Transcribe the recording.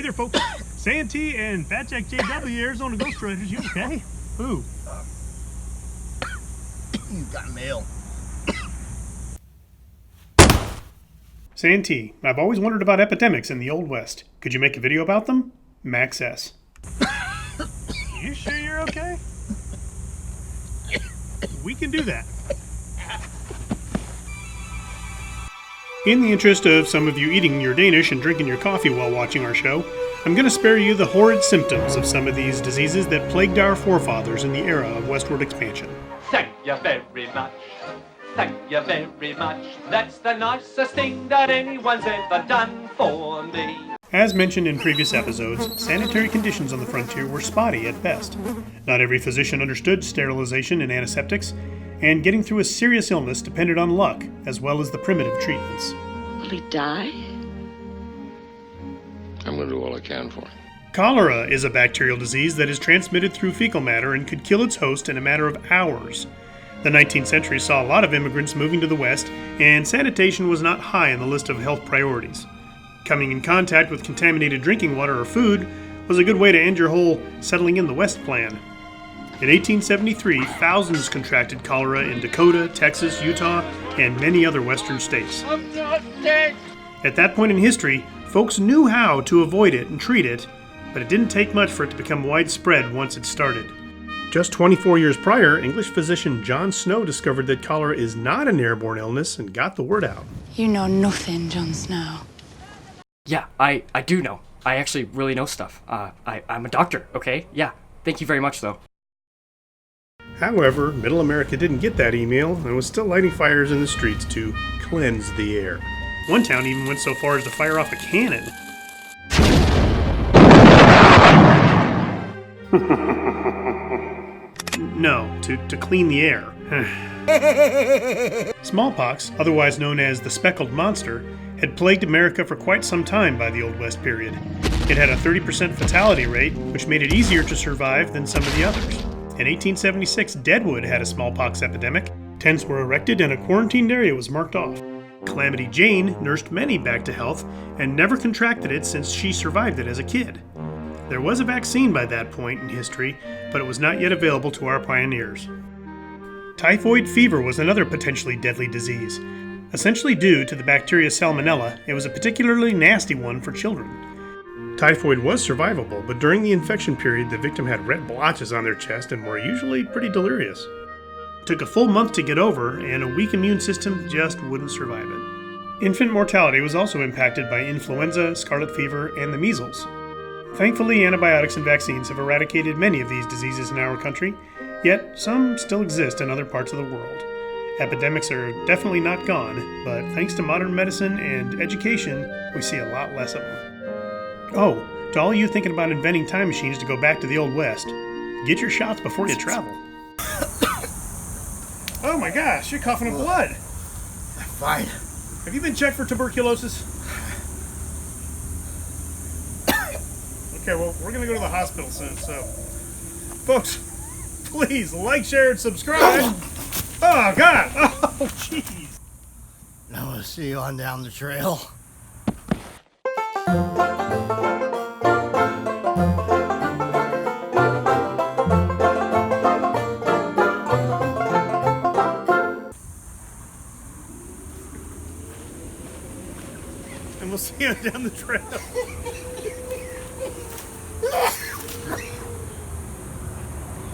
there, folks. Santee and Fat Jack JW, Arizona Ghostriders. You okay? Ooh. Got mail. Santee, I've always wondered about epidemics in the Old West. Could you make a video about them? Max S. You sure you're okay? We can do that. In the interest of some of you eating your Danish and drinking your coffee while watching our show, I'm going to spare you the horrid symptoms of some of these diseases that plagued our forefathers in the era of westward expansion. Thank you very much. Thank you very much. That's the nicest thing that anyone's ever done for me. As mentioned in previous episodes, sanitary conditions on the frontier were spotty at best. Not every physician understood sterilization and antiseptics, and getting through a serious illness depended on luck, as well as the primitive treatments. Will he die? I'm going to do all I can for him. Cholera is a bacterial disease that is transmitted through fecal matter and could kill its host in a matter of hours. The 19th century saw a lot of immigrants moving to the West, and sanitation was not high on the list of health priorities. Coming in contact with contaminated drinking water or food was a good way to end your whole settling in the West plan. In 1873, thousands contracted cholera in Dakota, Texas, Utah, and many other western states. I'm not dead. At that point in history, folks knew how to avoid it and treat it, but it didn't take much for it to become widespread once it started. Just 24 years prior, English physician John Snow discovered that cholera is not an airborne illness and got the word out. You know nothing, Jon Snow. Yeah, I do know. I actually really know stuff. I'm a doctor, okay? Yeah. Thank you very much, though. However, Middle America didn't get that email and was still lighting fires in the streets to cleanse the air. One town even went so far as to fire off a cannon. No, to clean the air. Smallpox, otherwise known as the speckled monster, had plagued America for quite some time by the Old West period. It had a 30% fatality rate, which made it easier to survive than some of the others. In 1876, Deadwood had a smallpox epidemic. Tents were erected and a quarantined area was marked off. Calamity Jane nursed many back to health and never contracted it since she survived it as a kid. There was a vaccine by that point in history, but it was not yet available to our pioneers. Typhoid fever was another potentially deadly disease. Essentially due to the bacteria Salmonella, it was a particularly nasty one for children. Typhoid was survivable, but during the infection period, the victim had red blotches on their chest and were usually pretty delirious. It took a full month to get over, and a weak immune system just wouldn't survive it. Infant mortality was also impacted by influenza, scarlet fever, and the measles. Thankfully, antibiotics and vaccines have eradicated many of these diseases in our country, yet some still exist in other parts of the world. Epidemics are definitely not gone, but thanks to modern medicine and education, we see a lot less of them. Oh, to all you thinking about inventing time machines to go back to the Old West, get your shots before you travel. Oh my gosh, you're coughing up blood. I'm fine. Have you been checked for tuberculosis? Okay, well, we're going to go to the hospital soon, so... Folks, please like, share, and subscribe. Oh, God. Oh, jeez. Now we'll see you on down the trail. And we'll see you down the trail.